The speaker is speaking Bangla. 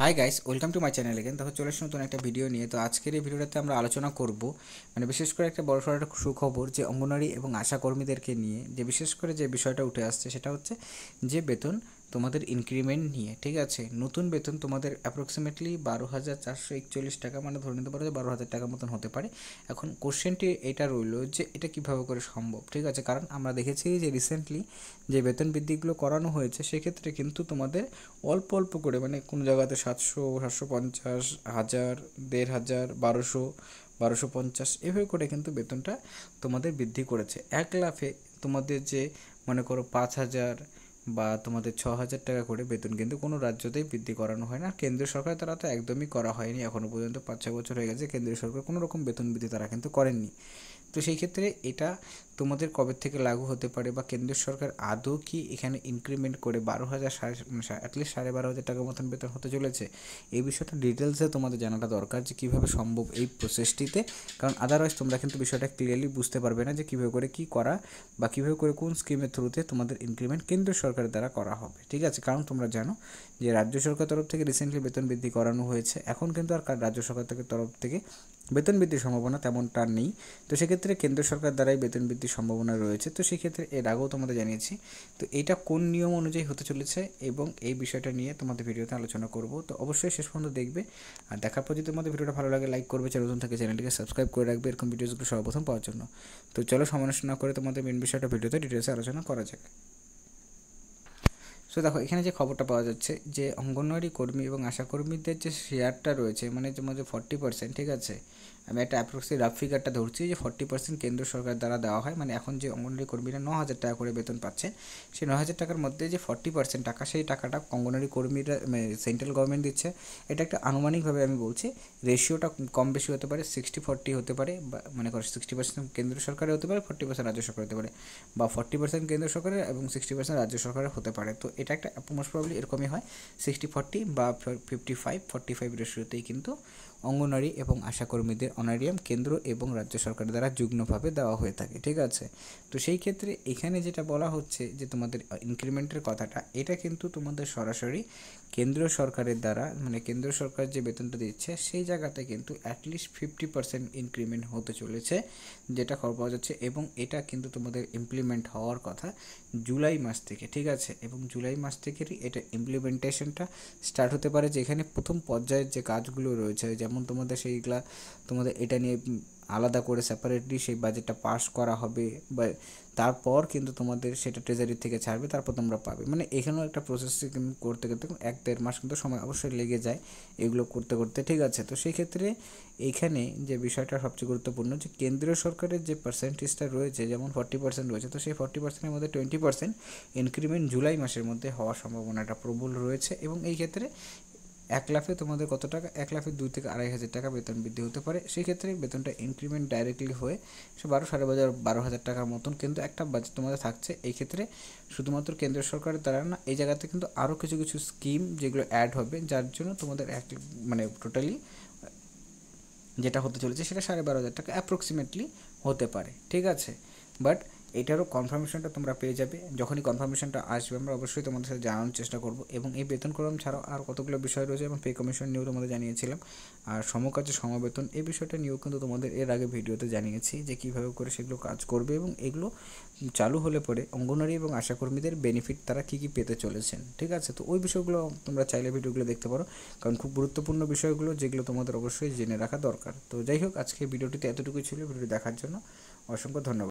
Hi guys, welcome to my channel again. তাহলে চলে আসুন নতুন একটা ভিডিও নিয়ে। তো আজকের এই ভিডিওটাতে আমরা আলোচনা করব বিশেষ করে একটা বড়সড় একটা সুখবর, যে অঙ্গনওয়াড়ি এবং আশা কর্মীদেরকে নিয়ে যে বিশেষ করে যে বিষয়টা উঠে আসছে সেটা হচ্ছে যে বেতন তোমাদের ইনক্রিমেন্ট নিয়ে। ঠিক আছে, নতুন বেতন তোমাদের অ্যাপ্রক্সিমেটলি 12,441 টাকা, ধরে নিতে পারো যে 12,000 টাকার মতন হতে পারে। এখন কোশ্চেনটি এটা রইল যে এটা কিভাবে করে সম্ভব। ঠিক আছে, কারণ আমরা দেখেছি যে রিসেন্টলি যে বেতন বৃদ্ধিগুলো করানো হয়েছে সেক্ষেত্রে কিন্তু তোমাদের অল্প অল্প করে, কোনো জায়গাতে 700, 750, 1000, 1500, 1200, 1250 এভাবে করে কিন্তু বেতনটা তোমাদের বৃদ্ধি করেছে। এক লাফে তোমাদের যে মনে করো 5,000 বা তোমাদের 6,000 টাকা করে বেতন কিন্তু কোনো রাজ্যতেই বৃদ্ধি করানো হয় না। কেন্দ্রীয় সরকার তারা তো একদমই করা হয়নি, এখনও পর্যন্ত 5-6 বছর হয়ে গেছে কেন্দ্রীয় সরকার কোনো রকম বেতন বৃদ্ধি তারা কিন্তু করেননি। তো সেই ক্ষেত্রে এটা তোমাদের কবে থেকে লাগু হতে পারে, বা কেন্দ্রীয় সরকার আদৌ কি এখানে ইনক্রিমেন্ট করে 12,000 অ্যাটলিস্ট 12,500 টাকার মতন বেতন হতে চলেছে, এই বিষয়টা ডিটেলসে তোমাদের জানাটা দরকার যে কীভাবে সম্ভব এই প্রসেসটিতে। কারণ আদারওয়াইজ তোমরা কিন্তু বিষয়টা ক্লিয়ারলি বুঝতে পারবে না যে কীভাবে করে কী করা, বা কীভাবে করে কোন স্কিমের থ্রুতে তোমাদের ইনক্রিমেন্ট কেন্দ্রীয় সরকারের দ্বারা করা হবে। ঠিক আছে, কারণ তোমরা জানো যে রাজ্য সরকার তরফ থেকে রিসেন্টলি বেতন বৃদ্ধি করানো হয়েছে, এখন কিন্তু আর রাজ্য সরকার তরফ থেকে বেতন বৃদ্ধির সম্ভাবনা তেমনটা নেই। তো সেক্ষেত্রে কেন্দ্র সরকার দ্বারাই বেতন বৃদ্ধির সম্ভাবনা রয়েছে। তো সেক্ষেত্রে এর আগেও তোমাদের জানিয়েছি। তো এটা কোন নিয়ম অনুযায়ী হতে চলেছে এবং এই বিষয়টা নিয়ে তোমাদের ভিডিওতে আলোচনা করব। তো অবশ্যই শেষ পর্যন্ত দেখবে। আর দেখার পর যদি তোমাদের ভিডিওটা ভালো লাগে লাইক করবে, নতুন থেকে চ্যানেলটিকে সাবস্ক্রাইব করে রাখবে এরকম ভিডিওগুলো সর্বপ্রথম পাওয়ার জন্য। তো চলো সময় নষ্ট না করে তোমাদের মেন বিষয়টা ভিডিওতে ডিটেলসে আলোচনা করা যাক। সো দেখো, এখানে যে খবরটা পাওয়া যাচ্ছে যে অঙ্গনওয়াড়ি কর্মী এবং আশা কর্মীদের যে শেয়ারটা রয়েছে, তোমাদের 40%। ঠিক আছে, আমি একটা অ্যাপ্রক্সি রাফ ফিগারটা ধরছি যে 40% কেন্দ্র সরকার দ্বারা দেওয়া হয়। এখন যে অঙ্গনওয়াড়ি কর্মীরা 9,000 টাকা করে বেতন পাচ্ছে, সেই 9,000 টাকার মধ্যে যে 40% টাকা, সেই টাকাটা অঙ্গনওয়াড়ি কর্মীরা সেন্ট্রাল গভর্নমেন্ট দিচ্ছে। এটা একটা আনুমানিকভাবে আমি বলছি, রেশিওটা কম বেশি হতে পারে, 60-40 হতে পারে, বা মনে করো 60% কেন্দ্র সরকারের হতে পারে, 40% রাজ্য সরকার হতে পারে, বা 40% কেন্দ্র সরকারের এবং 60% রাজ্য সরকারের হতে পারে। তো এটা একটা মোস্ট প্রবলি এরকমই হয়, 60-40 বা 55-45 রেশিওতেই কিন্তু অঙ্গনওয়াড়ি এবং আশাকর্মীদের অনারিয়াম কেন্দ্র এবং রাজ্য সরকার দ্বারা যুগ্মভাবে দেওয়া হয়ে থাকে। ঠিক আছে, তো সেই ক্ষেত্রে এখানে যেটা বলা হচ্ছে যে তোমাদের ইনক্রিমেন্টের কথাটা, এটা কিন্তু তোমাদের সরাসরি কেন্দ্রীয় সরকারের দ্বারা, কেন্দ্র সরকার যে বেতনটা দিচ্ছে সেই জায়গাতে কিন্তু অ্যাটলিস্ট 50% ইনক্রিমেন্ট হতে চলেছে, যেটা খবর পাওয়া যাচ্ছে। এবং এটা কিন্তু তোমাদের ইমপ্লিমেন্ট হওয়ার কথা জুলাই মাস থেকে। ঠিক আছে, এবং জুলাই মাস থেকেই এটা ইমপ্লিমেন্টেশনটা স্টার্ট হতে পারে, যেখানে প্রথম পর্যায়ের যে কাজগুলো রয়েছে, যেমন তোমাদের সেইগুলা তোমাদের এটা নিয়ে আলাদা করে সেপারেটলি সেই বাজেটটা পাস করা হবে, বা তারপর কিন্তু তোমাদের সেটা ট্রেজারি থেকে ছাড়বে, তারপর তোমরা পাবে। এখানেও একটা প্রসেস করতে করতে 1-1.5 মাস কিন্তু সময় অবশ্যই লেগে যায় এগুলো করতে করতে। ঠিক আছে, তো সেই ক্ষেত্রে এইখানে যে বিষয়টা সবচেয়ে গুরুত্বপূর্ণ, যে কেন্দ্রীয় সরকারের যে পার্সেন্টেজটা রয়েছে, যেমন 40% রয়েছে, তো সেই 40%-এর মধ্যে 20% ইনক্রিমেন্ট জুলাই মাসের মধ্যে হওয়ার সম্ভাবনাটা প্রবল রয়েছে। এবং এই ক্ষেত্রে 1 লাফে তোমাদের কত টাকা, 1 লাফে 2 থেকে 2,500 টাকা বেতন বৃদ্ধি হতে পারে। সেই ক্ষেত্রে বেতনটা ইনক্রিমেন্ট ডাইরেক্টলি হয়ে সে 12,500 টাকার মতন কিন্তু একটা বাজেট তোমাদের থাকছে। এই ক্ষেত্রে শুধুমাত্র কেন্দ্র সরকারের দ্বারা না, এই জায়গাতে কিন্তু আরও কিছু কিছু স্কিম যেগুলো অ্যাড হবে, যার জন্য তোমাদের টোটালি যেটা হতে চলেছে সেটা 12,500 টাকা অ্যাপ্রক্সিমেটলি হতে পারে। ঠিক আছে, বাট এটারও কনফার্মেশনটা তোমরা পেয়ে যাবে। যখনই কনফার্মেশনটা আসবে আমরা অবশ্যই তোমাদের সাথে জানানোর চেষ্টা করব। এবং এই বেতন কলম ছাড়াও আর কতগুলো বিষয় রয়েছে, এবং পে কমিশন নিয়েও তোমাদের জানিয়েছিলাম, আর সমকাজে সমবেতন এই বিষয়টা নিয়েও কিন্তু তোমাদের এর আগে ভিডিওতে জানিয়েছি যে কীভাবে করে সেগুলো কাজ করবে, এবং এগুলো চালু হলে পরে অঙ্গনওয়াড়ি এবং আশাকর্মীদের বেনিফিট তারা কী কী পেতে চলেছেন। ঠিক আছে, তো ওই বিষয়গুলো তোমরা চাইলে ভিডিওগুলো দেখতে পারো, কারণ খুব গুরুত্বপূর্ণ বিষয়গুলো যেগুলো তোমাদের অবশ্যই জেনে রাখা দরকার। তো যাই হোক, আজকে ভিডিওটিতে এতটুকুই ছিল। ভিডিওটি দেখার জন্য অসংখ্য ধন্যবাদ।